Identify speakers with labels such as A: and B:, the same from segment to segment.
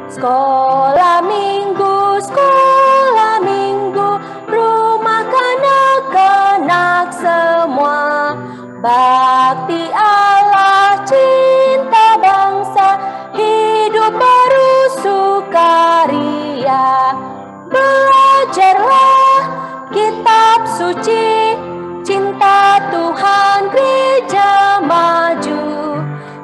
A: Sekolah minggu, rumah kanak-kanak semua. Bakti Allah, cinta bangsa, hidup baru sukaria. Belajarlah kitab suci, cinta Tuhan gereja maju.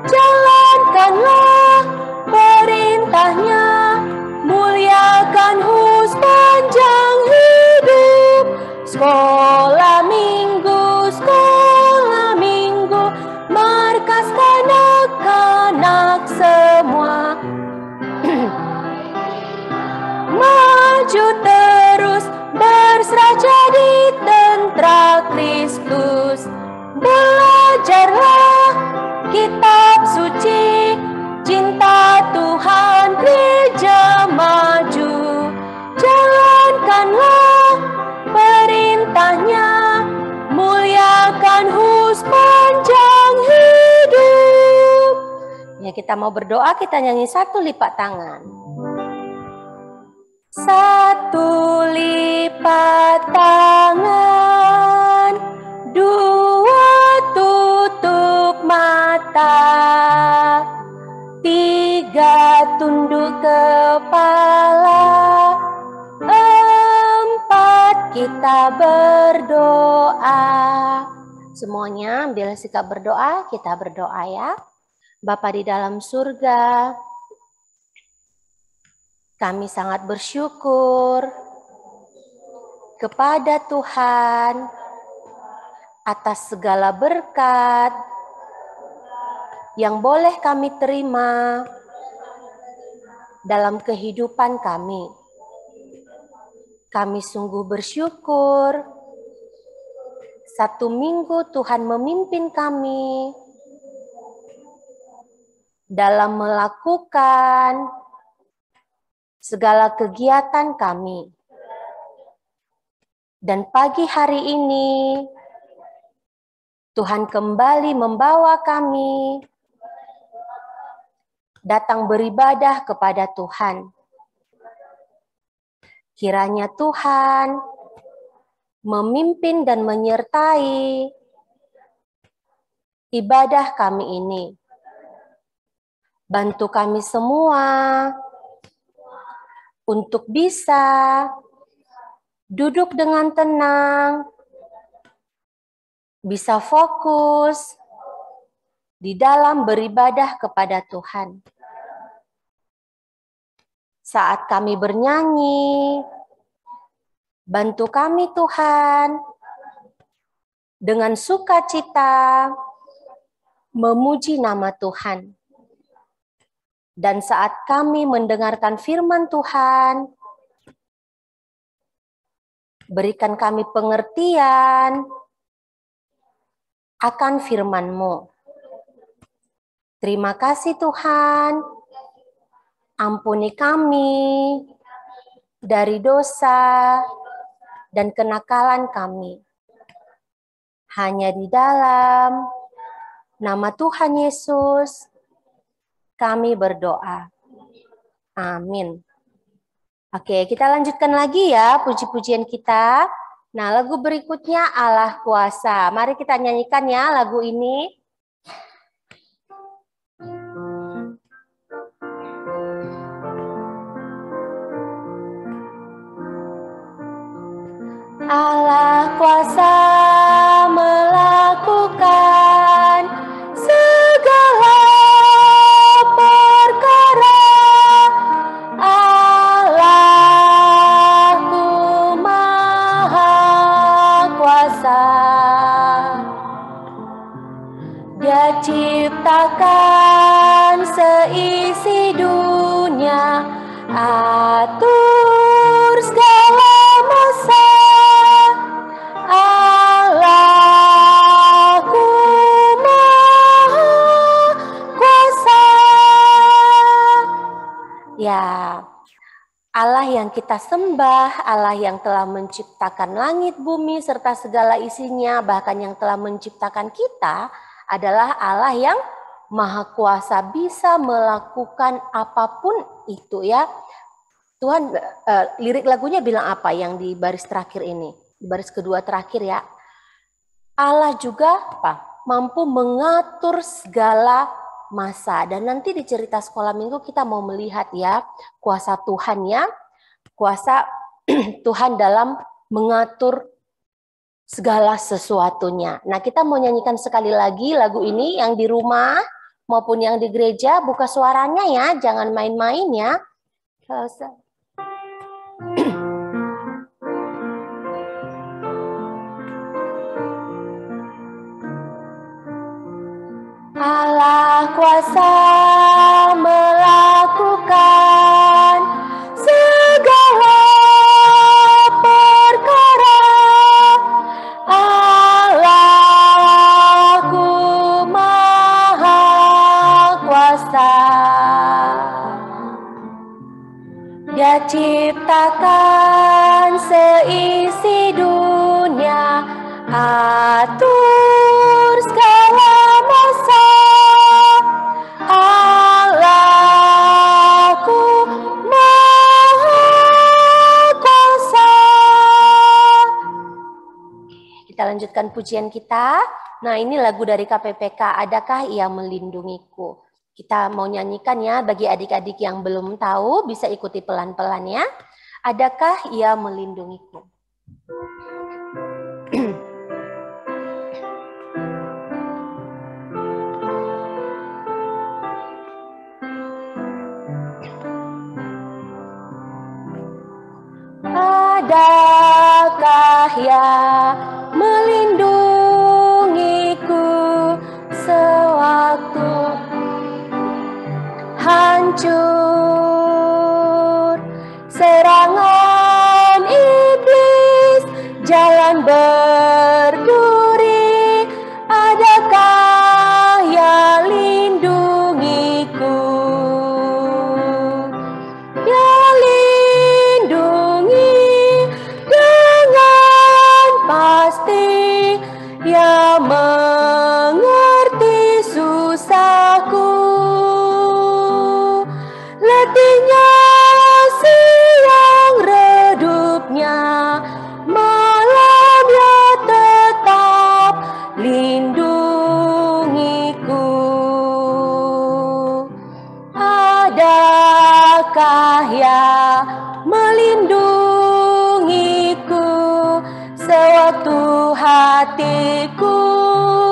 A: Jalankanlah perintahnya, muliakan sepanjang hidup. Sekolah minggu, markas kanak-kanak semua. Maju terus, berserah jadi tentara Kristus. Belajarlah kitab suci, cinta Tuhan gereja maju. Jalankanlah perintahnya, muliakan sepanjang hidup. Ya, kita mau berdoa, kita nyanyi satu lipat tangan. Satu lipat tangan, dua tutup mata, tiga tunduk kepala, empat kita berdoa. Semuanya ambil sikap berdoa, kita berdoa ya. Bapa di dalam surga, kami sangat bersyukur kepada Tuhan atas segala berkat yang boleh kami terima dalam kehidupan kami. Kami sungguh bersyukur 1 minggu Tuhan memimpin kami dalam melakukan segala kegiatan kami. Dan pagi hari ini, Tuhan kembali membawa kami datang beribadah kepada Tuhan. Kiranya Tuhan memimpin dan menyertai ibadah kami ini. Bantu kami semua untuk bisa duduk dengan tenang, bisa fokus di dalam beribadah kepada Tuhan. Saat kami bernyanyi, bantu kami Tuhan dengan sukacita memuji nama Tuhan. Dan saat kami mendengarkan firman Tuhan, berikan kami pengertian akan firman-Mu. Terima kasih Tuhan, ampuni kami dari dosa dan kenakalan kami. Hanya di dalam nama Tuhan Yesus, kami berdoa. Amin. Oke, kita lanjutkan lagi ya puji-pujian kita. Nah, lagu berikutnya Allah Kuasa. Mari kita nyanyikan ya lagu ini. Allah kuasa melakukan segala perkara. Allahku maha kuasa. Dia ciptakan seisi dunia, atur segala masa. Allahku maha kuasa. Ya, Allah yang kita sembah, Allah yang telah menciptakan langit, bumi, serta segala isinya, bahkan yang telah menciptakan kita, adalah Allah yang maha kuasa, bisa melakukan apapun itu ya. Tuhan, lirik lagunya bilang apa yang di baris terakhir ini? Di baris kedua terakhir ya. Allah juga apa? Mampu mengatur segala masa. Dan nanti di cerita sekolah minggu kita mau melihat ya kuasa Tuhan ya. Kuasa Tuhan dalam mengatur segala sesuatunya. Nah, kita mau nyanyikan sekali lagi lagu ini yang di rumah maupun yang di gereja. Buka suaranya ya, jangan main-main ya. Allah kuasa melakukan segala perkara. Allahku maha kuasa. Dia ciptakan seisi dunia, atur segala masa. Allahku maha kuasa. Kita lanjutkan pujian kita. Nah, ini lagu dari KPPK, Adakah Ia Melindungiku. Kita mau nyanyikan ya, bagi adik-adik yang belum tahu bisa ikuti pelan-pelan ya. Adakah Ia melindungiku? Adakah Ia melindungiku sewaktu hancur serangan iblis, jalan berduri? Adakah Ia lindungiku? Ia lindungi dengan pasti. Ia mengerti susahku. Letihnya siang redupnya, malam Ia tetap lindungiku. Adakah Ia melindungiku sewaktu hatiku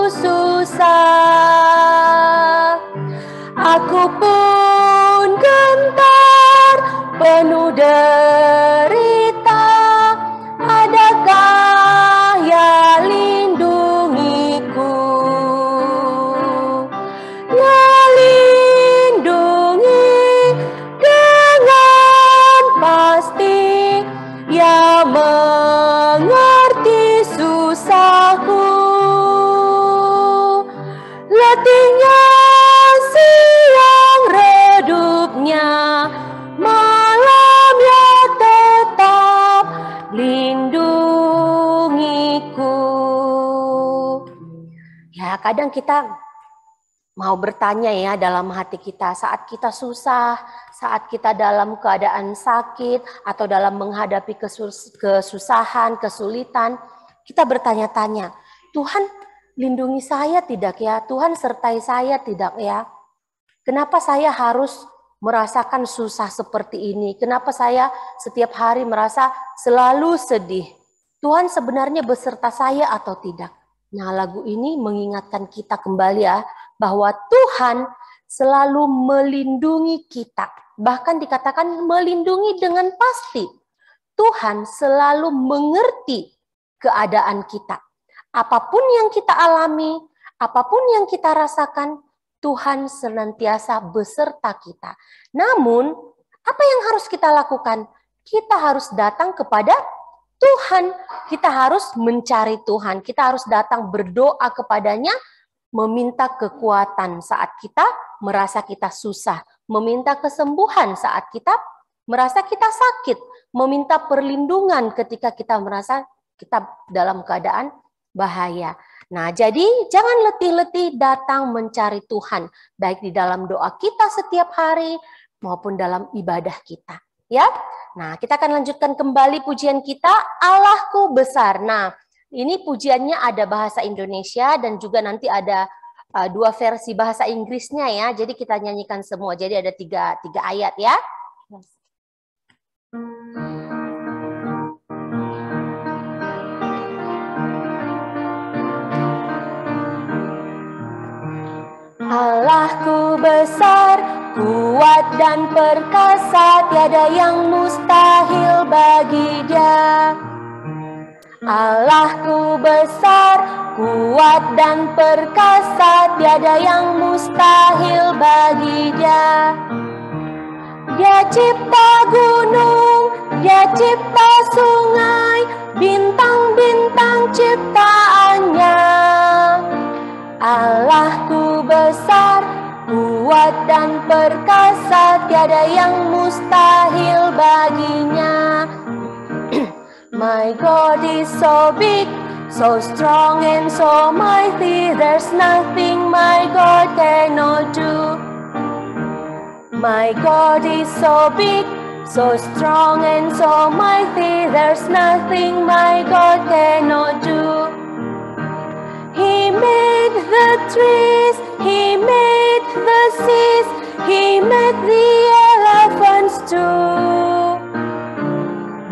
A: susah? Aku pun gentar, penuh derita. Adakah Ia lindungiku? Ia lindungi dengan pasti. Ia mengerti susahku. Letihnya siang redupnya, malam Ia tetap lindungiku. Ya, kadang kita mau bertanya ya dalam hati kita saat kita susah, saat kita dalam keadaan sakit atau dalam menghadapi kesusahan, kesulitan, kita bertanya-tanya, Tuhan lindungi saya tidak ya? Tuhan sertai saya tidak ya? Kenapa saya harus merasakan susah seperti ini? Kenapa saya setiap hari merasa selalu sedih? Tuhan sebenarnya beserta saya atau tidak? Nah, lagu ini mengingatkan kita kembali ya, bahwa Tuhan selalu melindungi kita. Bahkan dikatakan melindungi dengan pasti. Tuhan selalu mengerti keadaan kita. Apapun yang kita alami, apapun yang kita rasakan, Tuhan senantiasa beserta kita. Namun, apa yang harus kita lakukan? Kita harus datang kepada Tuhan. Kita harus mencari Tuhan. Kita harus datang berdoa kepadanya, meminta kekuatan saat kita merasa kita susah, meminta kesembuhan saat kita merasa kita sakit, meminta perlindungan ketika kita merasa kita dalam keadaan bahaya. Nah, jadi jangan letih-letih datang mencari Tuhan, baik di dalam doa kita setiap hari, maupun dalam ibadah kita. Ya, nah kita akan lanjutkan kembali pujian kita, Allahku besar. Nah, ini pujiannya ada bahasa Indonesia dan juga nanti ada dua versi bahasa Inggrisnya ya. Jadi kita nyanyikan semua. Jadi ada tiga ayat ya. Allahku besar, kuat dan perkasa, tiada yang mustahil bagi Dia. Allahku besar, kuat dan perkasa, tiada yang mustahil bagi Dia. Dia cipta gunung, Dia cipta sungai, bintang-bintang ciptaannya. Allahku besar, kuat dan perkasa, tiada yang mustahil baginya. My God is so big, so strong and so mighty, there's nothing my God cannot do. My God is so big, so strong and so mighty, there's nothing my God cannot do. He made the trees, He made the seas, He made the elephants too.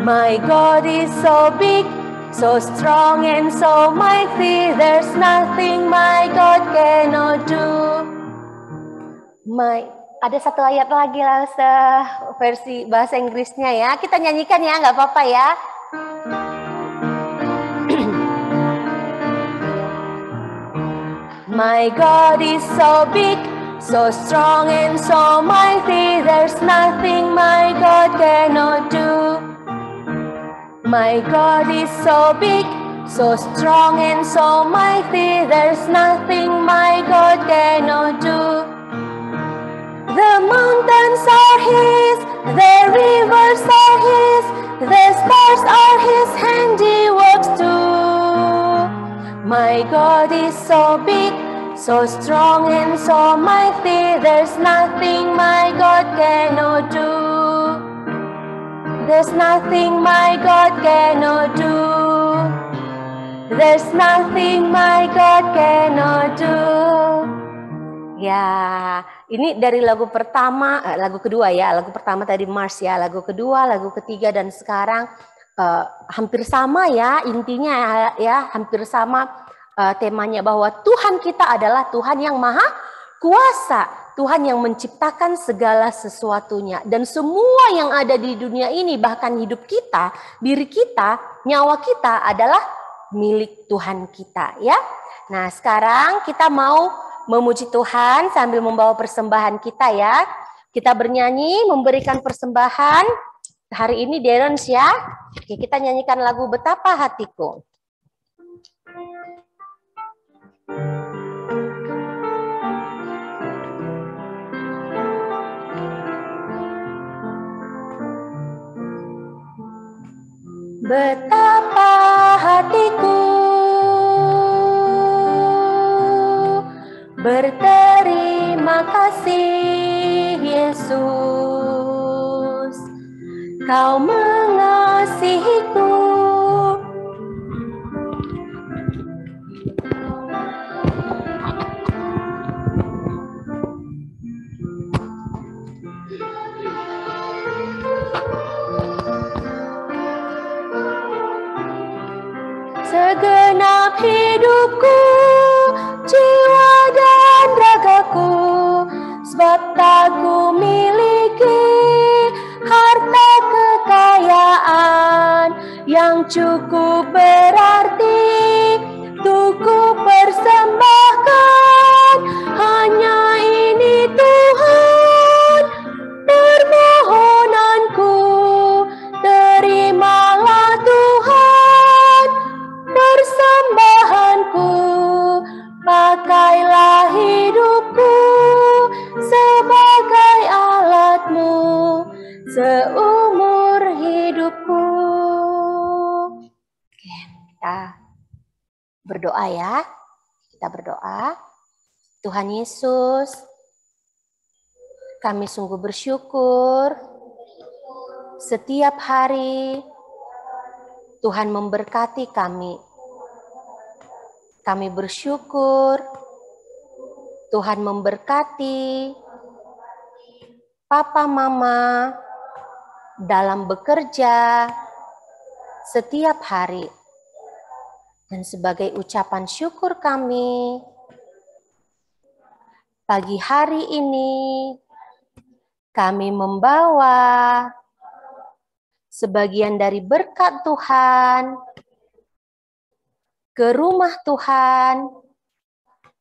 A: My God is so big, so strong and so mighty, there's nothing my God cannot do. Ada satu ayat lagi lah versi bahasa Inggrisnya ya. Kita nyanyikan ya, nggak apa-apa ya. My God is so big, so strong and so mighty, there's nothing my God cannot do. My God is so big, so strong and so mighty, there's nothing my God cannot do. The mountains are His, the rivers are His, the stars are His handiworks too. My God is so big, so strong and so mighty, there's nothing my God cannot do. There's nothing my God cannot do. There's nothing my God cannot do. Ya, ini dari lagu pertama, lagu kedua ya. Lagu pertama tadi Mars ya, lagu kedua, lagu ketiga dan sekarang hampir sama ya intinya ya, hampir sama. Temanya bahwa Tuhan kita adalah Tuhan yang maha kuasa, Tuhan yang menciptakan segala sesuatunya, dan semua yang ada di dunia ini, bahkan hidup kita, diri kita, nyawa kita adalah milik Tuhan kita ya. Nah, sekarang kita mau memuji Tuhan sambil membawa persembahan kita ya. Kita bernyanyi, memberikan persembahan. Hari ini Darren ya. Oke, kita nyanyikan lagu Betapa Hatiku. Betapa hatiku berterima kasih Yesus, Kau mengasihiku. Segenap hidupku, jiwa dan ragaku, sebab tak ku miliki harta kekayaan yang cukup berarti untuk ku persembahkan. Hanya ini Tuhan permohonanku, terimalah Tuhan persembahanku, pakailah hidupku sebagai alatmu seumur hidupku. Oke, kita berdoa ya. Kita berdoa. Tuhan Yesus, Kami sungguh bersyukur setiap hari Tuhan memberkati kami. Kami bersyukur Tuhan memberkati Papa Mama dalam bekerja setiap hari. Dan sebagai ucapan syukur kami, pagi hari ini kami membawa sebagian dari berkat Tuhan ke rumah Tuhan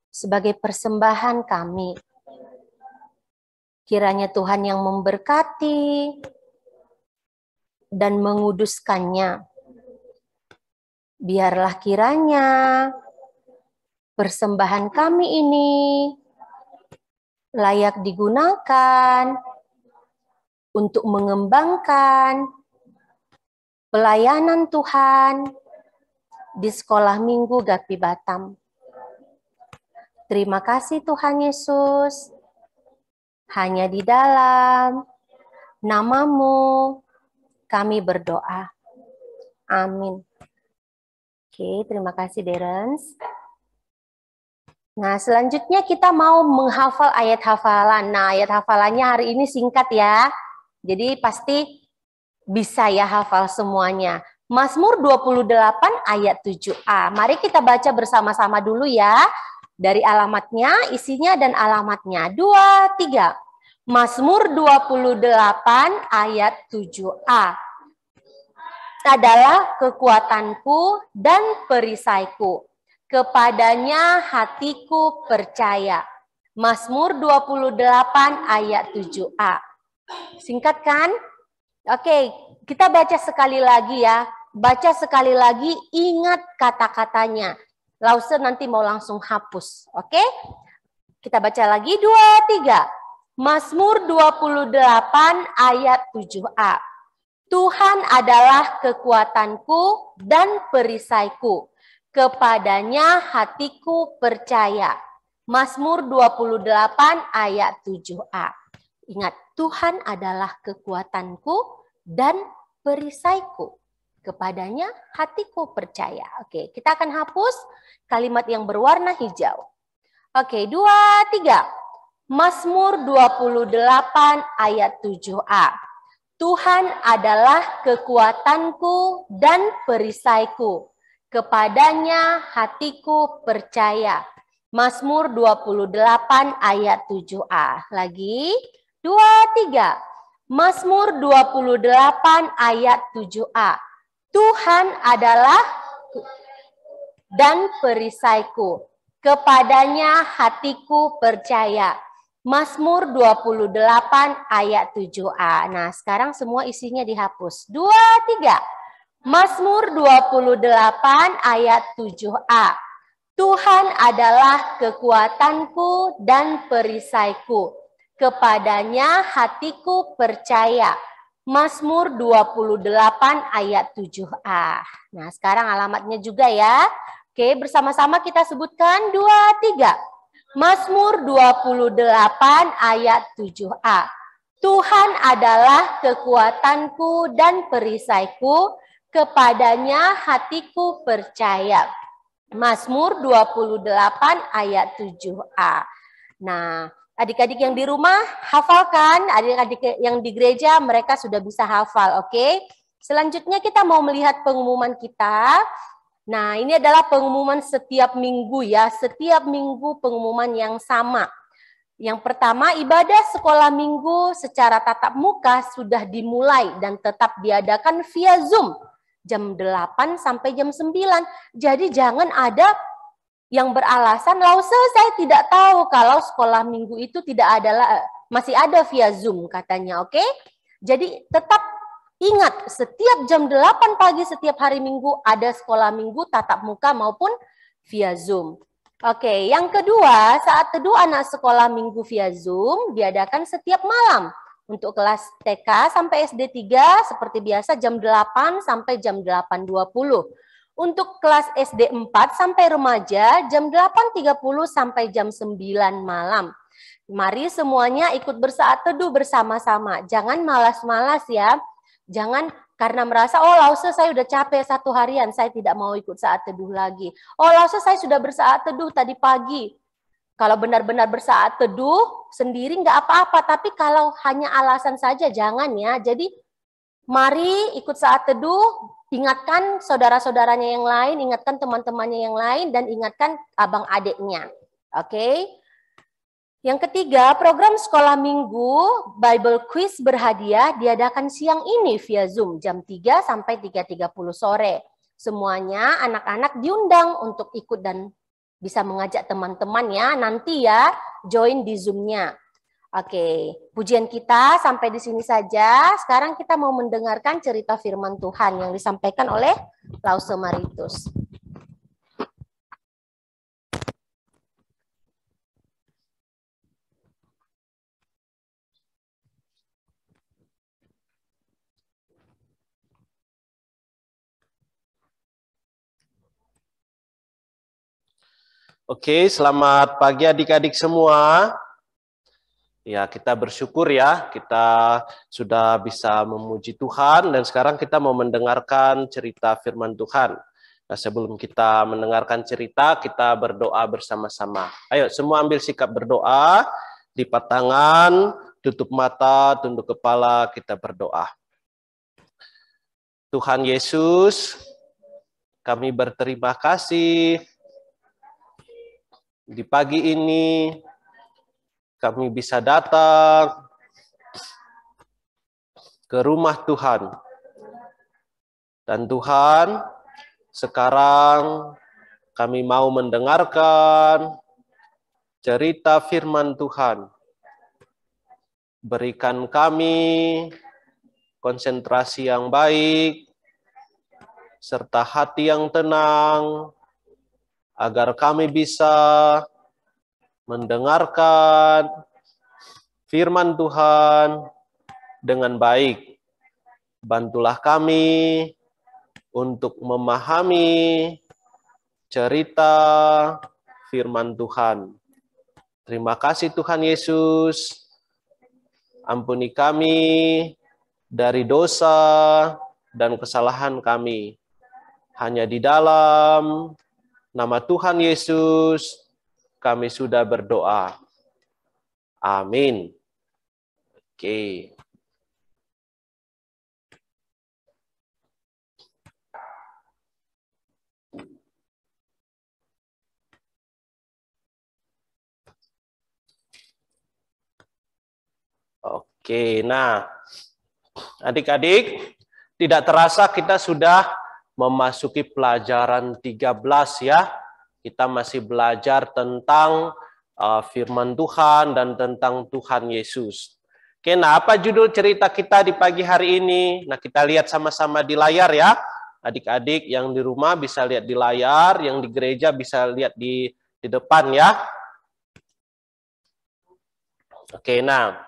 A: sebagai persembahan kami. Kiranya Tuhan yang memberkati dan menguduskannya. Biarlah kiranya persembahan kami ini layak digunakan untuk mengembangkan pelayanan Tuhan di Sekolah Minggu Gakti Batam. Terima kasih Tuhan Yesus. Hanya di dalam nama-Mu kami berdoa. Amin. Oke, terima kasih Derens. Nah, selanjutnya kita mau menghafal ayat hafalan. Nah, ayat hafalannya hari ini singkat ya. Jadi pasti bisa ya hafal semuanya. Mazmur 28 ayat 7a. Mari kita baca bersama-sama dulu ya. Dari alamatnya, isinya dan alamatnya. 2, 3. Mazmur 28 ayat 7a. Adalah kekuatanku dan perisaiku. Kepadanya hatiku percaya. Mazmur 28 ayat 7a. Singkat kan? Oke, kita baca sekali lagi ya. Baca sekali lagi, ingat kata-katanya. Lause nanti mau langsung hapus. Oke? Kita baca lagi 2, 3. Mazmur 28 ayat 7a. Tuhan adalah kekuatanku dan perisaiku. Kepadanya hatiku percaya. Mazmur 28 ayat 7a. Ingat, Tuhan adalah kekuatanku dan perisaiku. Kepadanya hatiku percaya. Oke, kita akan hapus kalimat yang berwarna hijau. Oke, 2, 3. Mazmur 28 ayat 7a. Tuhan adalah kekuatanku dan perisaiku. Kepadanya hatiku percaya. Mazmur 28 ayat 7a. Lagi. 2, 3. Mazmur 28 ayat 7a. Tuhan adalah dan perisaiku. Kepadanya hatiku percaya. Mazmur 28 ayat 7a. Nah, sekarang semua isinya dihapus. 2, 3. Mazmur 28 ayat 7a. Tuhan adalah kekuatanku dan perisaiku. Kepadanya hatiku percaya. Mazmur 28 ayat 7a. Nah, sekarang alamatnya juga ya. Oke, bersama-sama kita sebutkan 2, 3. Mazmur 28 ayat 7a. Tuhan adalah kekuatanku dan perisaiku, kepadanya hatiku percaya. Mazmur 28 ayat 7a. Nah, adik-adik yang di rumah hafalkan, adik-adik yang di gereja mereka sudah bisa hafal, oke? Selanjutnya kita mau melihat pengumuman kita. Nah, ini adalah pengumuman setiap minggu ya, setiap minggu pengumuman yang sama. Yang pertama, ibadah sekolah minggu secara tatap muka sudah dimulai dan tetap diadakan via Zoom jam 8 sampai jam 9. Jadi jangan ada yang beralasan, "Lause, saya tidak tahu kalau sekolah minggu itu tidak ada, masih ada via Zoom," katanya, oke? Jadi tetap ingat, setiap jam 8 pagi setiap hari Minggu ada sekolah minggu tatap muka maupun via Zoom. Oke, yang kedua, saat teduh anak sekolah minggu via Zoom diadakan setiap malam. Untuk kelas TK sampai SD 3 seperti biasa jam 8 sampai jam 8.20. Untuk kelas SD 4 sampai remaja jam 8.30 sampai jam 9 malam. Mari semuanya ikut bersaat teduh bersama-sama. Jangan malas-malas ya. Jangan karena merasa, oh Lause saya udah capek 1 harian, saya tidak mau ikut saat teduh lagi. Oh Lause saya sudah bersaat teduh tadi pagi. Kalau benar-benar bersaat teduh sendiri nggak apa-apa, tapi kalau hanya alasan saja jangan ya. Jadi mari ikut saat teduh, ingatkan saudara-saudaranya yang lain, ingatkan teman-temannya yang lain, dan ingatkan abang adiknya. Oke? Yang ketiga, program sekolah minggu Bible Quiz berhadiah diadakan siang ini via Zoom jam 3 sampai 3.30 sore. Semuanya anak-anak diundang untuk ikut dan bisa mengajak teman-teman ya nanti ya join di Zoom-nya. Oke, pujian kita sampai di sini saja. Sekarang kita mau mendengarkan cerita firman Tuhan yang disampaikan oleh Lause Maritus.
B: Oke, selamat pagi adik-adik semua. Ya, kita bersyukur ya, kita sudah bisa memuji Tuhan dan sekarang kita mau mendengarkan cerita firman Tuhan. Nah, sebelum kita mendengarkan cerita, kita berdoa bersama-sama. Ayo, semua ambil sikap berdoa, lipat tangan, tutup mata, tunduk kepala, kita berdoa. Tuhan Yesus, kami berterima kasih di pagi ini kami bisa datang ke rumah Tuhan. Dan Tuhan, sekarang kami mau mendengarkan cerita firman Tuhan. Berikan kami konsentrasi yang baik, serta hati yang tenang, agar kami bisa mendengarkan firman Tuhan dengan baik. Bantulah kami untuk memahami cerita firman Tuhan. Terima kasih Tuhan Yesus. Ampuni kami dari dosa dan kesalahan kami. Hanya di dalam nama Tuhan Yesus, kami sudah berdoa. Amin. Oke. Oke, nah, adik-adik, tidak terasa kita sudah memasuki pelajaran 13 ya. Kita masih belajar tentang firman Tuhan dan tentang Tuhan Yesus. Oke, nah apa judul cerita kita di pagi hari ini? Nah, kita lihat sama-sama di layar ya. Adik-adik yang di rumah bisa lihat di layar, yang di gereja bisa lihat di depan ya. Oke, nah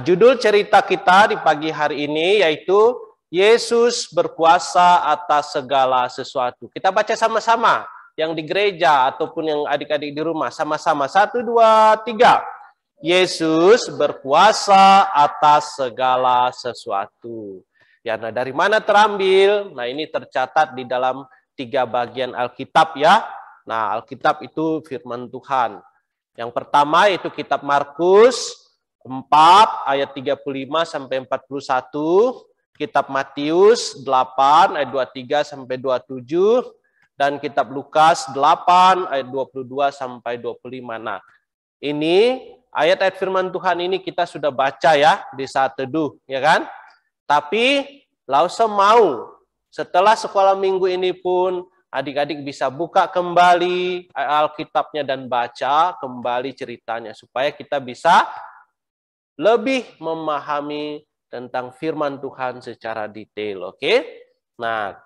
B: judul cerita kita di pagi hari ini yaitu Yesus berkuasa atas segala sesuatu. Kita baca sama-sama. Yang di gereja ataupun yang adik-adik di rumah. Sama-sama. 1, 2, 3. Yesus berkuasa atas segala sesuatu. Ya, nah dari mana terambil? Nah ini tercatat di dalam 3 bagian Alkitab ya. Nah Alkitab itu firman Tuhan. Yang pertama itu kitab Markus 4 ayat 35 sampai 41. Kitab Matius 8 ayat 23 sampai 27. Dan kitab Lukas 8 ayat 22 sampai 25. Nah, ini ayat-ayat firman Tuhan ini kita sudah baca ya di saat teduh, ya kan? Tapi Lause mau setelah sekolah minggu ini pun adik-adik bisa buka kembali Alkitabnya dan baca kembali ceritanya supaya kita bisa lebih memahami tentang firman Tuhan secara detail, oke? Nah,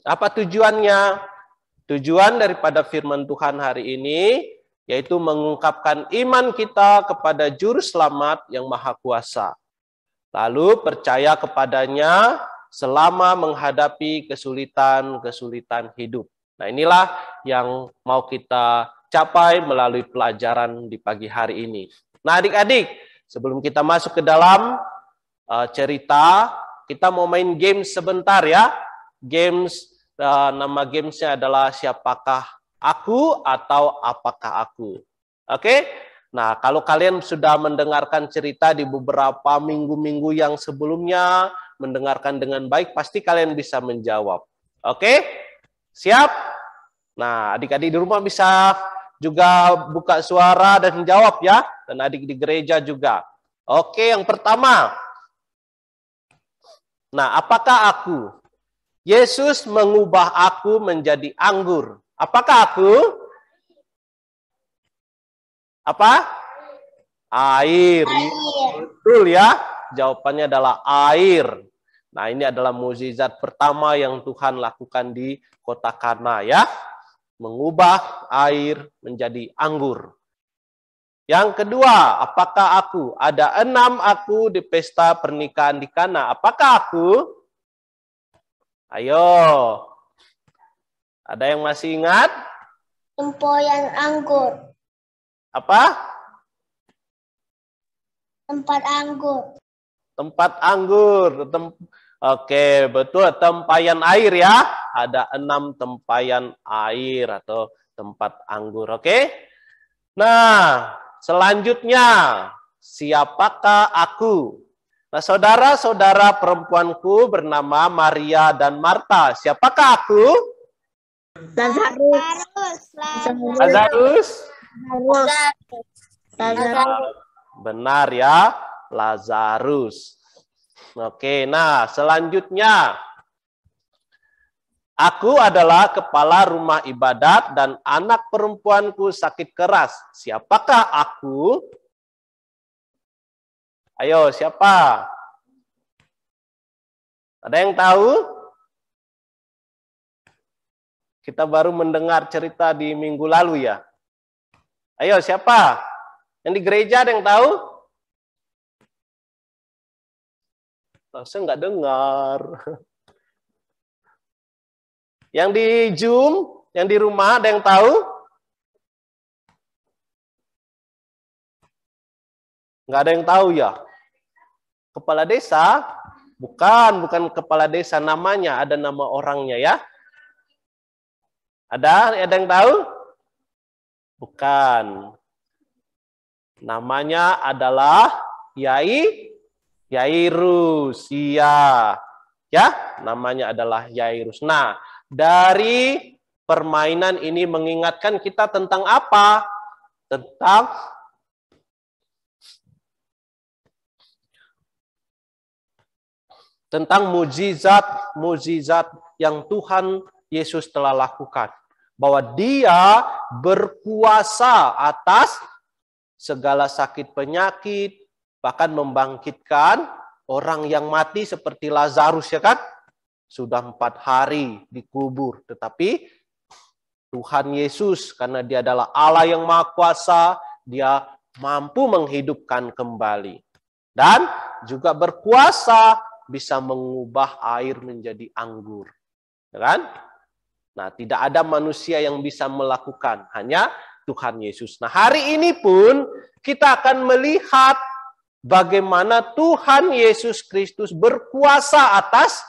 B: apa tujuannya? Tujuan daripada firman Tuhan hari ini yaitu mengungkapkan iman kita kepada Juru Selamat yang Maha Kuasa. Lalu percaya kepadanya selama menghadapi kesulitan-kesulitan hidup. Nah, inilah yang mau kita capai melalui pelajaran di pagi hari ini. Nah, adik-adik, sebelum kita masuk ke dalam cerita, kita mau main games sebentar ya. Games, nama gamesnya adalah siapakah aku atau apakah aku. Oke? Nah, kalau kalian sudah mendengarkan cerita di beberapa minggu-minggu yang sebelumnya, mendengarkan dengan baik, pasti kalian bisa menjawab. Oke? Siap? Nah, adik-adik di rumah bisa juga buka suara dan jawab ya. Dan adik di gereja juga. Oke, yang pertama. Nah, apakah aku? Yesus mengubah aku menjadi anggur. Apakah aku? Apa? Air. Betul ya. Jawabannya adalah air. Nah, ini adalah mukjizat pertama yang Tuhan lakukan di kota Kana ya. Mengubah air menjadi anggur. Yang kedua, apakah aku? Ada 6 aku di pesta pernikahan di Kana. Apakah aku? Ayo. Ada yang masih ingat?
C: Tempoyan anggur.
B: Apa?
C: Tempat anggur.
B: Tempat anggur. Oke, betul. Tempayan air ya. Ada 6 tempayan air atau tempat anggur. Oke. Nah, selanjutnya, siapakah aku? Nah, saudara-saudara perempuanku bernama Maria dan Marta. Siapakah aku? Lazarus. Benar ya, Lazarus. Oke, nah selanjutnya. Aku adalah kepala rumah ibadat dan anak perempuanku sakit keras. Siapakah aku? Ayo, siapa? Ada yang tahu? Kita baru mendengar cerita di minggu lalu ya. Ayo, siapa? Yang di gereja ada yang tahu? Saya nggak dengar. Yang di Zoom, yang di rumah ada yang tahu? Nggak ada yang tahu ya? Kepala desa? Bukan kepala desa, namanya, ada nama orangnya ya. Ada yang tahu? Bukan. Namanya adalah Yairus. Iya. Ya, namanya adalah Yairus. Nah, dari permainan ini mengingatkan kita tentang apa? Tentang mukjizat yang Tuhan Yesus telah lakukan. Bahwa dia berkuasa atas segala sakit penyakit, bahkan membangkitkan orang yang mati seperti Lazarus ya kan? Sudah 4 hari dikubur. Tetapi Tuhan Yesus, karena dia adalah Allah yang Maha Kuasa, dia mampu menghidupkan kembali. Dan juga berkuasa bisa mengubah air menjadi anggur. Ya kan? Nah, tidak ada manusia yang bisa melakukan. Hanya Tuhan Yesus. Nah, hari ini pun kita akan melihat bagaimana Tuhan Yesus Kristus berkuasa atas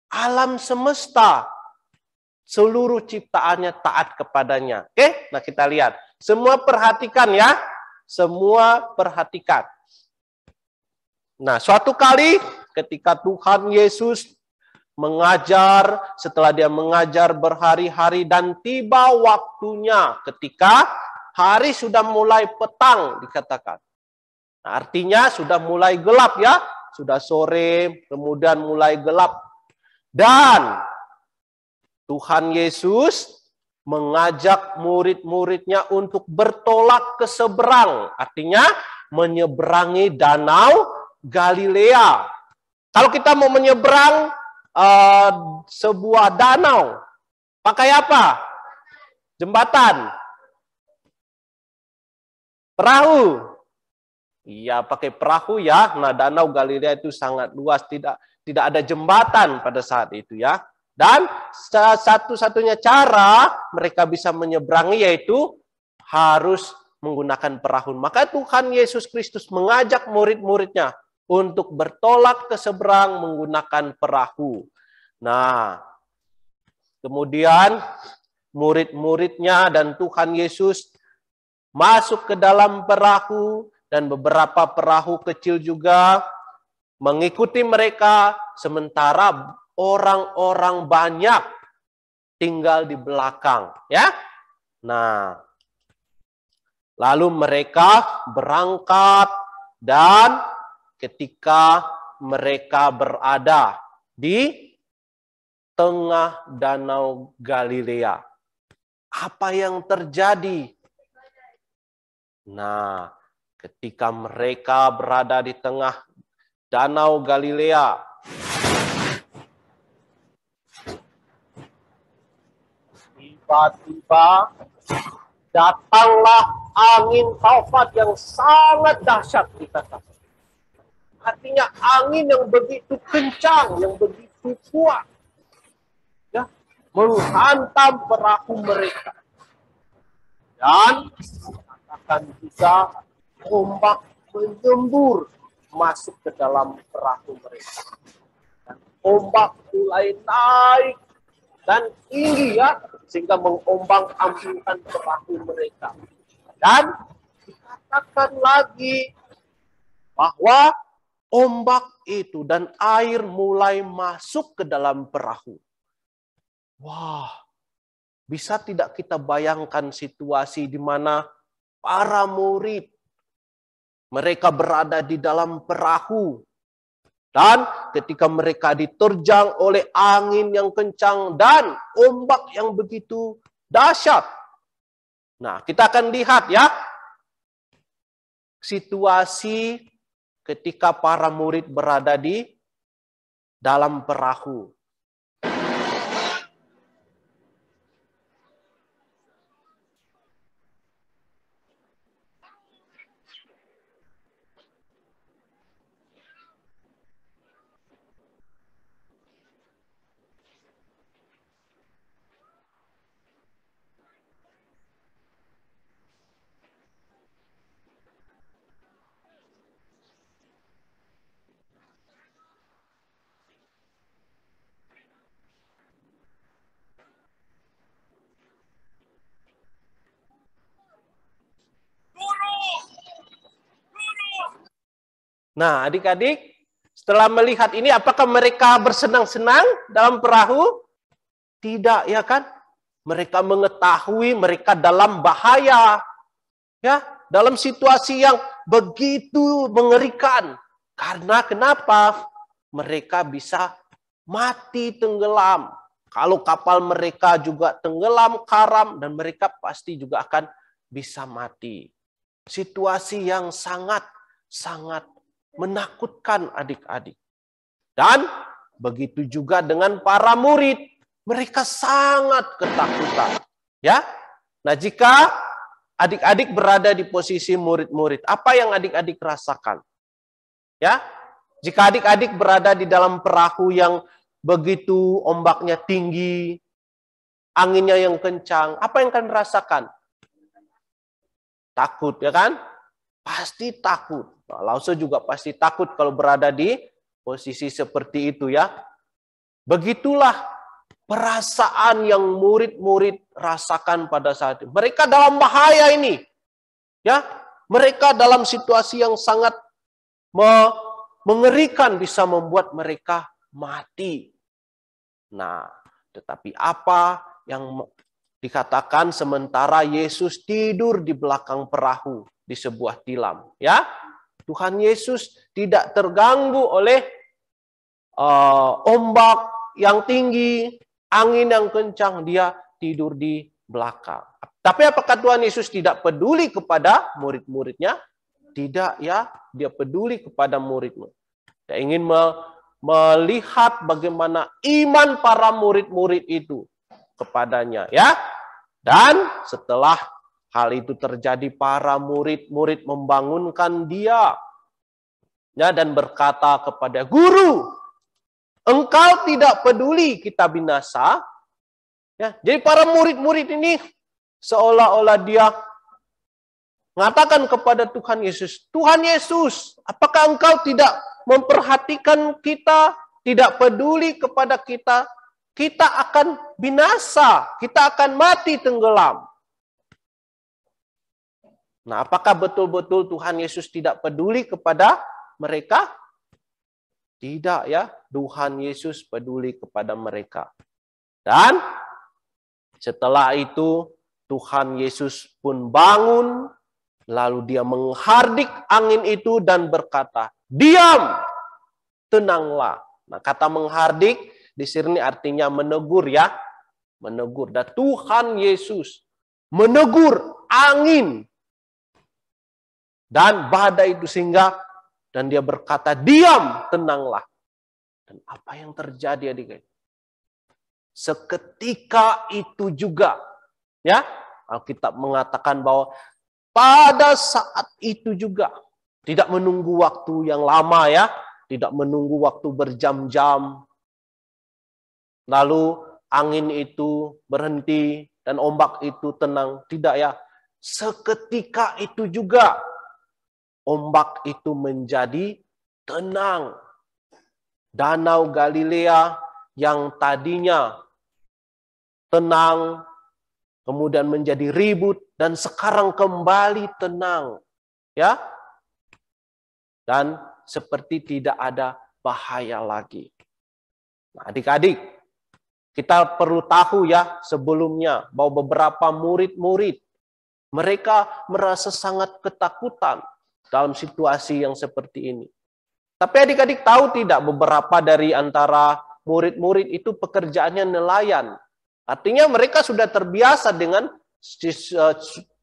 B: alam semesta. Seluruh ciptaannya taat kepadanya. Oke, nah kita lihat. Semua perhatikan ya. Semua perhatikan. Nah, suatu kali ketika Tuhan Yesus mengajar, setelah dia mengajar berhari-hari dan tiba waktunya ketika hari sudah mulai petang dikatakan. Nah, artinya sudah mulai gelap ya. Sudah sore, kemudian mulai gelap. Dan Tuhan Yesus mengajak murid-muridnya untuk bertolak ke seberang. Artinya menyeberangi danau Galilea. Kalau kita mau menyeberang sebuah danau, pakai apa? Jembatan. Perahu. Iya, pakai perahu ya. Nah, danau Galilea itu sangat luas, tidak ada jembatan pada saat itu ya. Dan satu-satunya cara mereka bisa menyeberangi yaitu harus menggunakan perahu. Maka Tuhan Yesus Kristus mengajak murid-muridnya untuk bertolak ke seberang menggunakan perahu. Nah, kemudian murid-muridnya dan Tuhan Yesus masuk ke dalam perahu, dan beberapa perahu kecil juga mengikuti mereka, sementara orang-orang banyak tinggal di belakang, ya. Nah, lalu mereka berangkat, dan ketika mereka berada di tengah Danau Galilea, apa yang terjadi? Nah, ketika mereka berada di tengah Danau Galilea, tiba-tiba datanglah angin taufan yang sangat dahsyat, dikatakan. Artinya angin yang begitu kencang, yang begitu kuat, ya, menghantam perahu mereka. Dan akan bisa ombak menyembur masuk ke dalam perahu mereka. Dan ombak mulai naik dan tinggi, ya, sehingga mengombang-ambingkan perahu mereka. Dan dikatakan lagi bahwa ombak itu dan air mulai masuk ke dalam perahu. Wah, bisa tidak kita bayangkan situasi di mana para murid mereka berada di dalam perahu, dan ketika mereka diterjang oleh angin yang kencang dan ombak yang begitu dahsyat. Nah, kita akan lihat, ya, situasi ketika para murid berada di dalam perahu. Nah, adik-adik, setelah melihat ini, apakah mereka bersenang-senang dalam perahu? Tidak, ya kan? Mereka mengetahui mereka dalam bahaya, ya, dalam situasi yang begitu mengerikan. Karena kenapa? Mereka bisa mati tenggelam. Kalau kapal mereka juga tenggelam, karam, dan mereka pasti juga akan bisa mati. Situasi yang sangat menakutkan, adik-adik. Dan begitu juga dengan para murid, mereka sangat ketakutan, ya. Nah, jika adik-adik berada di posisi murid-murid, apa yang adik-adik rasakan? Ya, jika adik-adik berada di dalam perahu yang begitu ombaknya tinggi, anginnya yang kencang, apa yang kalian rasakan? Takut, ya kan? Pasti takut. Nah, Lause juga pasti takut kalau berada di posisi seperti itu, ya. Begitulah perasaan yang murid-murid rasakan pada saat itu. Mereka dalam bahaya ini, ya. Mereka dalam situasi yang sangat mengerikan, bisa membuat mereka mati. Nah, tetapi apa yang dikatakan sementara Yesus tidur di belakang perahu di sebuah tilam, ya. Tuhan Yesus tidak terganggu oleh ombak yang tinggi, angin yang kencang, dia tidur di belakang. Tapi apakah Tuhan Yesus tidak peduli kepada murid-muridnya? Tidak, ya, dia peduli kepada murid-murid. Dia ingin melihat bagaimana iman para murid-murid itu kepadanya, ya. Dan setelah hal itu terjadi, para murid-murid membangunkan dia, ya, dan berkata kepada guru, engkau tidak peduli kita binasa. Ya, jadi para murid-murid ini seolah-olah dia mengatakan kepada Tuhan Yesus, Tuhan Yesus, apakah engkau tidak memperhatikan kita, tidak peduli kepada kita? Kita akan binasa, kita akan mati tenggelam. Nah, apakah betul-betul Tuhan Yesus tidak peduli kepada mereka? Tidak ya, Tuhan Yesus peduli kepada mereka. Dan setelah itu Tuhan Yesus pun bangun, lalu dia menghardik angin itu dan berkata, diam, tenanglah. Nah, kata menghardik di sini artinya menegur ya. Menegur. Dan Tuhan Yesus menegur angin dan badai itu sehingga dan dia berkata, diam, tenanglah. Dan apa yang terjadi adik-adik? Seketika itu juga, ya, Alkitab mengatakan bahwa pada saat itu juga, tidak menunggu waktu yang lama ya, tidak menunggu waktu berjam-jam. Lalu angin itu berhenti dan ombak itu tenang. Tidak ya, seketika itu juga ombak itu menjadi tenang. Danau Galilea yang tadinya tenang, kemudian menjadi ribut, dan sekarang kembali tenang. Ya, dan seperti tidak ada bahaya lagi. Nah, adik-adik, kita perlu tahu ya sebelumnya bahwa beberapa murid-murid mereka merasa sangat ketakutan dalam situasi yang seperti ini. Tapi adik-adik tahu tidak, beberapa dari antara murid-murid itu pekerjaannya nelayan. Artinya mereka sudah terbiasa dengan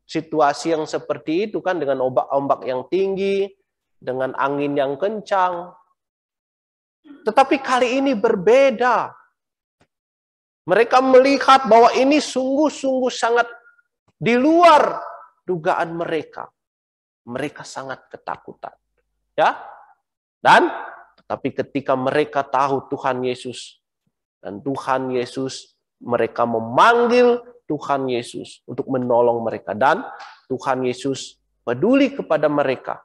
B: situasi yang seperti itu kan, dengan ombak yang tinggi, dengan angin yang kencang. Tetapi kali ini berbeda. Mereka melihat bahwa ini sungguh-sungguh sangat di luar dugaan mereka. Mereka sangat ketakutan. Ya. Dan tetapi ketika mereka tahu Tuhan Yesus, dan Tuhan Yesus, mereka memanggil Tuhan Yesus untuk menolong mereka, dan Tuhan Yesus peduli kepada mereka.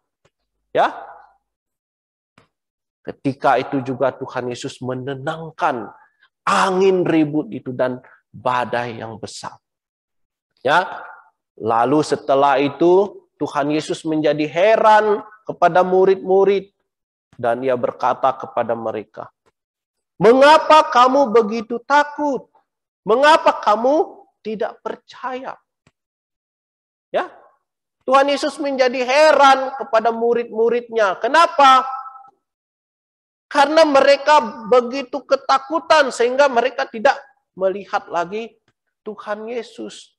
B: Ya. Ketika itu juga Tuhan Yesus menenangkan angin ribut itu dan badai yang besar. Ya. Lalu setelah itu Tuhan Yesus menjadi heran kepada murid-murid dan ia berkata kepada mereka, "Mengapa kamu begitu takut? Mengapa kamu tidak percaya?" Ya. Tuhan Yesus menjadi heran kepada murid-muridnya. Kenapa? Karena mereka begitu ketakutan sehingga mereka tidak melihat lagi Tuhan Yesus.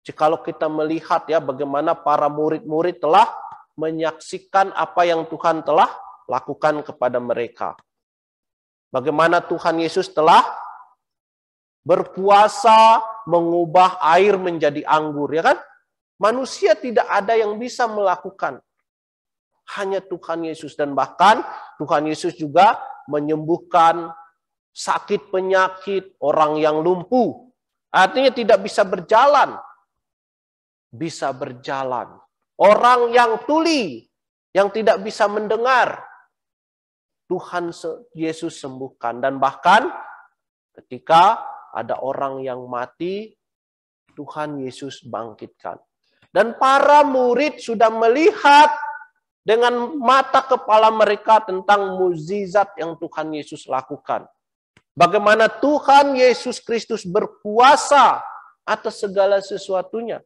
B: Jikalau kita melihat ya bagaimana para murid-murid telah menyaksikan apa yang Tuhan telah lakukan kepada mereka. Bagaimana Tuhan Yesus telah berkuasa mengubah air menjadi anggur, ya kan? Manusia tidak ada yang bisa melakukan. Hanya Tuhan Yesus, dan bahkan Tuhan Yesus juga menyembuhkan sakit penyakit, orang yang lumpuh. Artinya tidak bisa berjalan. Bisa berjalan. Orang yang tuli, yang tidak bisa mendengar, Tuhan Yesus sembuhkan. Dan bahkan ketika ada orang yang mati, Tuhan Yesus bangkitkan. Dan para murid sudah melihat dengan mata kepala mereka tentang mukjizat yang Tuhan Yesus lakukan. Bagaimana Tuhan Yesus Kristus berkuasa atas segala sesuatunya.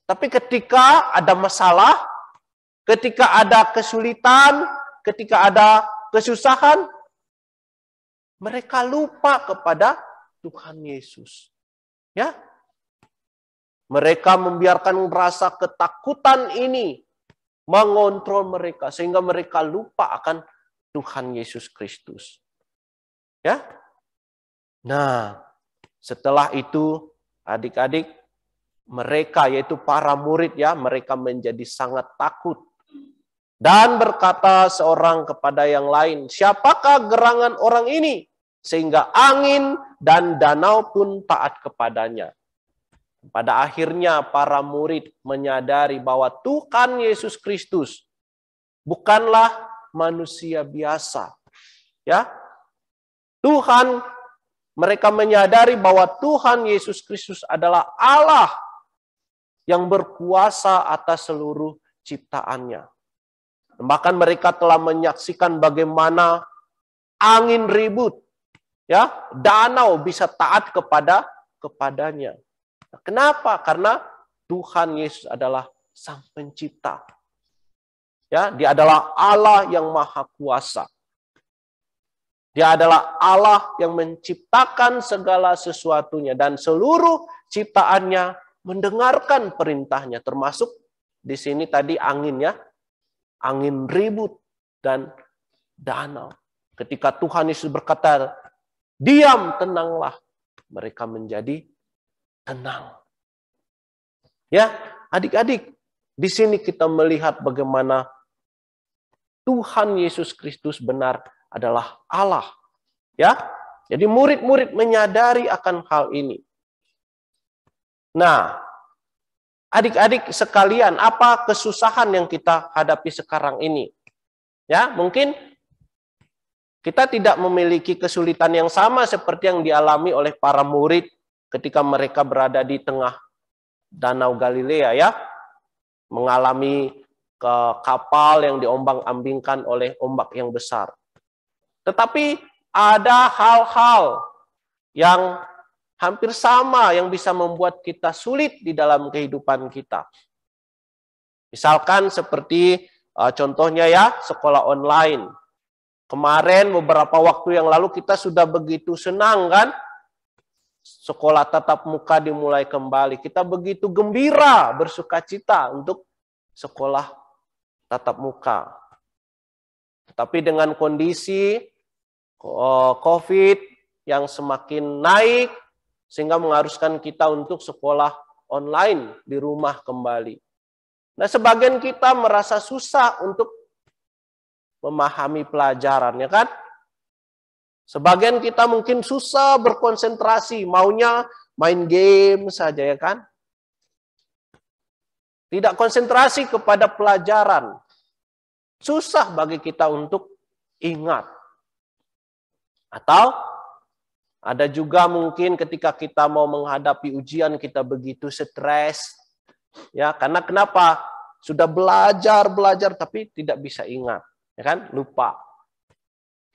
B: Tapi ketika ada masalah, ketika ada kesulitan, ketika ada kesusahan, mereka lupa kepada Tuhan Yesus. Ya. Mereka membiarkan rasa ketakutan ini mengontrol mereka sehingga mereka lupa akan Tuhan Yesus Kristus. Ya. Nah, setelah itu adik-adik, mereka yaitu para murid ya, mereka menjadi sangat takut. Dan berkata seorang kepada yang lain, "Siapakah gerangan orang ini sehingga angin dan danau pun taat kepadanya?" Pada akhirnya para murid menyadari bahwa Tuhan Yesus Kristus bukanlah manusia biasa. Ya. Mereka menyadari bahwa Tuhan Yesus Kristus adalah Allah yang berkuasa atas seluruh ciptaannya. Bahkan mereka telah menyaksikan bagaimana angin ribut, ya, danau bisa taat kepadanya. Kenapa? Karena Tuhan Yesus adalah Sang Pencipta. Ya, Dia adalah Allah yang Maha Kuasa. Dia adalah Allah yang menciptakan segala sesuatunya dan seluruh ciptaannya mendengarkan perintahnya, termasuk di sini tadi anginnya, angin ribut dan danau. Ketika Tuhan Yesus berkata, "Diam, tenanglah," mereka menjadi tenang. Ya, adik-adik, di sini kita melihat bagaimana Tuhan Yesus Kristus benar adalah Allah. Ya, jadi murid-murid menyadari akan hal ini. Nah, adik-adik sekalian, apa kesusahan yang kita hadapi sekarang ini? Ya, mungkin kita tidak memiliki kesulitan yang sama seperti yang dialami oleh para murid ketika mereka berada di tengah Danau Galilea, ya, mengalami kapal yang diombang-ambingkan oleh ombak yang besar. Tetapi ada hal-hal yang hampir sama yang bisa membuat kita sulit di dalam kehidupan kita. Misalkan seperti contohnya ya, sekolah online. Kemarin beberapa waktu yang lalu kita sudah begitu senang kan? Sekolah tatap muka dimulai kembali. Kita begitu gembira, bersukacita untuk sekolah tatap muka. Tapi dengan kondisi COVID yang semakin naik, sehingga mengharuskan kita untuk sekolah online di rumah kembali. Nah, sebagian kita merasa susah untuk memahami pelajaran, ya kan? Sebagian kita mungkin susah berkonsentrasi, maunya main game saja, ya kan? Tidak konsentrasi kepada pelajaran. Susah bagi kita untuk ingat. Atau ada juga mungkin ketika kita mau menghadapi ujian kita begitu stres. Ya, karena kenapa? Sudah belajar tapi tidak bisa ingat, ya kan? Lupa.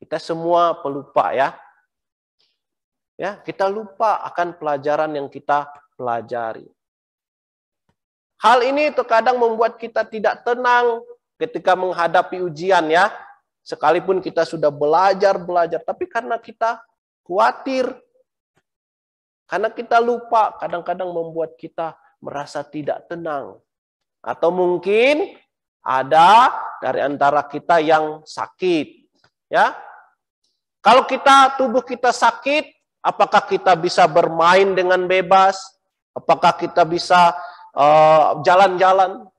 B: Kita semua pelupa, ya. Ya, kita lupa akan pelajaran yang kita pelajari. Hal ini terkadang membuat kita tidak tenang ketika menghadapi ujian, ya. Sekalipun kita sudah belajar, tapi karena kita khawatir, karena kita lupa, kadang-kadang membuat kita merasa tidak tenang. Atau mungkin ada dari antara kita yang sakit, ya. Kalau tubuh kita sakit, apakah kita bisa bermain dengan bebas? Apakah kita bisa jalan-jalan?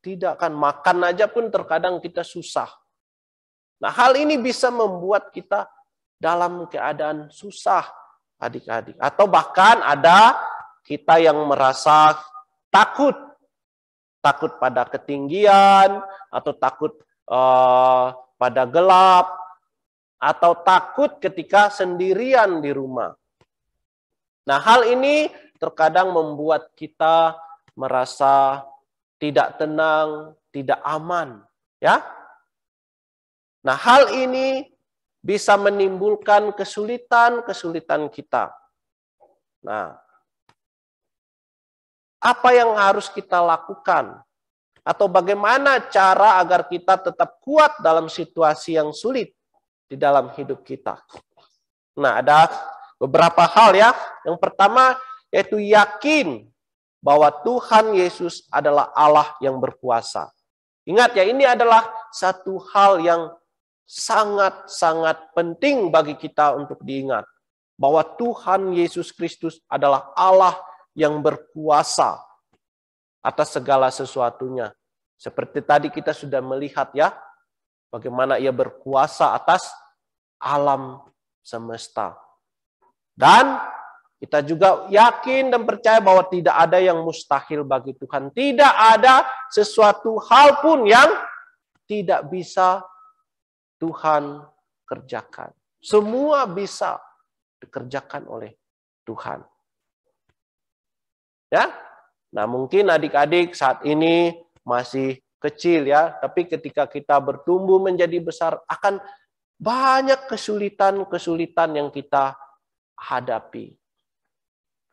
B: Tidak kan, makan aja pun terkadang kita susah. Nah, hal ini bisa membuat kita dalam keadaan susah, adik-adik. Atau bahkan ada kita yang merasa takut. Takut pada ketinggian, atau takut pada gelap, atau takut ketika sendirian di rumah. Nah, hal ini terkadang membuat kita merasa tidak tenang, tidak aman, ya. Nah, hal ini bisa menimbulkan kesulitan kita. Nah, apa yang harus kita lakukan? Atau bagaimana cara agar kita tetap kuat dalam situasi yang sulit di dalam hidup kita? Nah, ada beberapa hal, ya. Yang pertama yaitu yakin bahwa Tuhan Yesus adalah Allah yang berkuasa. Ingat ya, ini adalah satu hal yang sangat-sangat penting bagi kita untuk diingat. Bahwa Tuhan Yesus Kristus adalah Allah yang berkuasa atas segala sesuatunya. Seperti tadi kita sudah melihat, ya, bagaimana Ia berkuasa atas alam semesta. Dan Kita juga yakin dan percaya bahwa tidak ada yang mustahil bagi Tuhan. Tidak ada sesuatu hal pun yang tidak bisa Tuhan kerjakan. Semua bisa dikerjakan oleh Tuhan. Ya. Nah, mungkin adik-adik saat ini masih kecil ya, tapi ketika kita bertumbuh menjadi besar akan banyak kesulitan-kesulitan yang kita hadapi.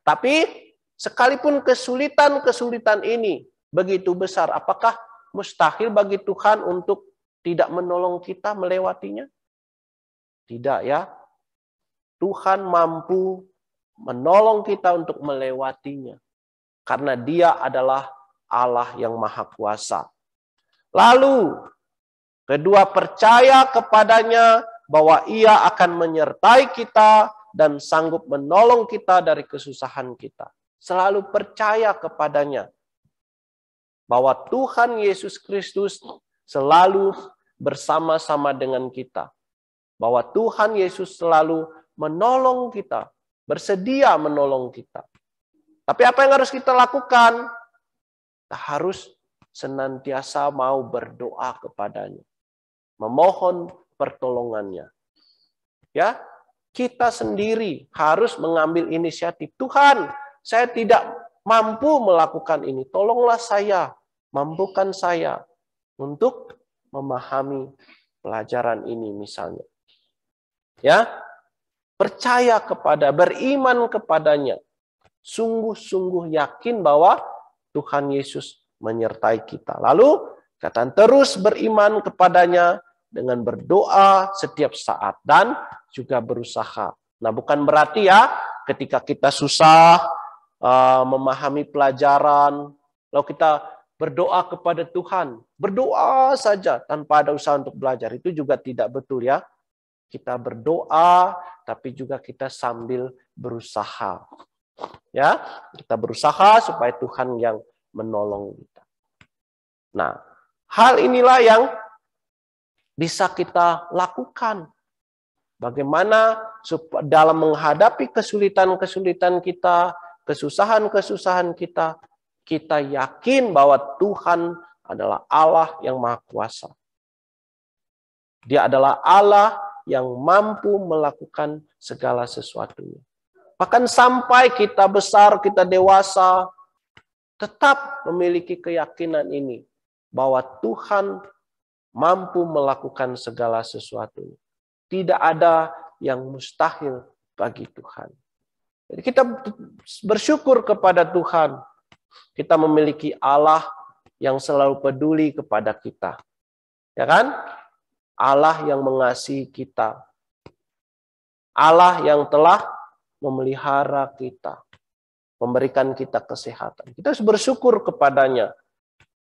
B: Tapi sekalipun kesulitan-kesulitan ini begitu besar, apakah mustahil bagi Tuhan untuk tidak menolong kita melewatinya? Tidak ya. Tuhan mampu menolong kita untuk melewatinya. Karena Dia adalah Allah yang Maha Kuasa. Lalu, kedua, percaya kepadanya bahwa Ia akan menyertai kita dan sanggup menolong kita dari kesusahan kita. Selalu percaya kepadanya bahwa Tuhan Yesus Kristus selalu bersama-sama dengan kita. Bahwa Tuhan Yesus selalu menolong kita, bersedia menolong kita. Tapi apa yang harus kita lakukan? Kita harus senantiasa mau berdoa kepadanya. Memohon pertolongannya. Ya, kita sendiri harus mengambil inisiatif. Tuhan, saya tidak mampu melakukan ini. Tolonglah saya, mampukan saya untuk memahami pelajaran ini misalnya. Ya, percaya beriman kepadanya. Sungguh-sungguh yakin bahwa Tuhan Yesus menyertai kita. Lalu, katakan terus beriman kepadanya dengan berdoa setiap saat dan juga berusaha. Nah, bukan berarti ya ketika kita susah memahami pelajaran, lalu kita berdoa kepada Tuhan, berdoa saja tanpa ada usaha untuk belajar. Itu juga tidak betul ya. Kita berdoa, tapi juga kita sambil berusaha. Ya, kita berusaha supaya Tuhan yang menolong kita. Nah, hal inilah yang bisa kita lakukan. Bagaimana dalam menghadapi kesulitan-kesulitan kita, kesusahan-kesusahan kita, kita yakin bahwa Tuhan adalah Allah yang Maha Kuasa. Dia adalah Allah yang mampu melakukan segala sesuatunya. Bahkan sampai kita besar, kita dewasa, tetap memiliki keyakinan ini bahwa Tuhan mampu melakukan segala sesuatu. Tidak ada yang mustahil bagi Tuhan. Jadi kita bersyukur kepada Tuhan. Kita memiliki Allah yang selalu peduli kepada kita. Ya kan? Allah yang mengasihi kita. Allah yang telah memelihara kita. Memberikan kita kesehatan. Kita harus bersyukur kepadanya.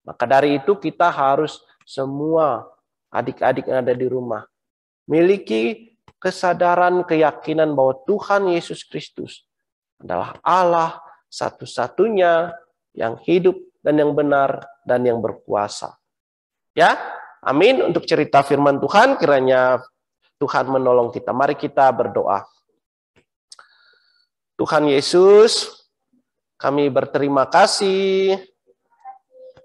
B: Maka dari itu kita harus semua adik-adik yang ada di rumah miliki kesadaran, keyakinan bahwa Tuhan Yesus Kristus adalah Allah satu-satunya yang hidup dan yang benar dan yang berkuasa. Ya, amin. Untuk cerita firman Tuhan, kiranya Tuhan menolong kita. Mari kita berdoa. Tuhan Yesus, kami berterima kasih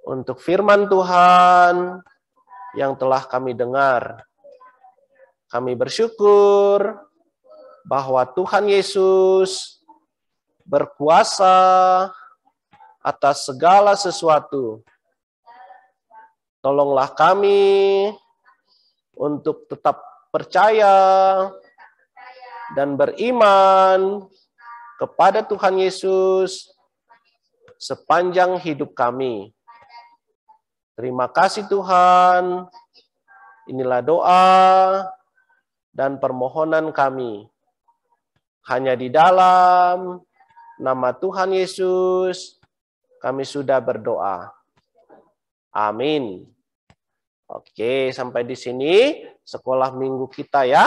B: untuk firman Tuhan yang telah kami dengar. Kami bersyukur bahwa Tuhan Yesus berkuasa atas segala sesuatu. Tolonglah kami untuk tetap percaya dan beriman kepada Tuhan Yesus sepanjang hidup kami. Terima kasih Tuhan. Inilah doa dan permohonan kami. Hanya di dalam nama Tuhan Yesus kami sudah berdoa. Amin. Oke, sampai di sini sekolah minggu kita ya.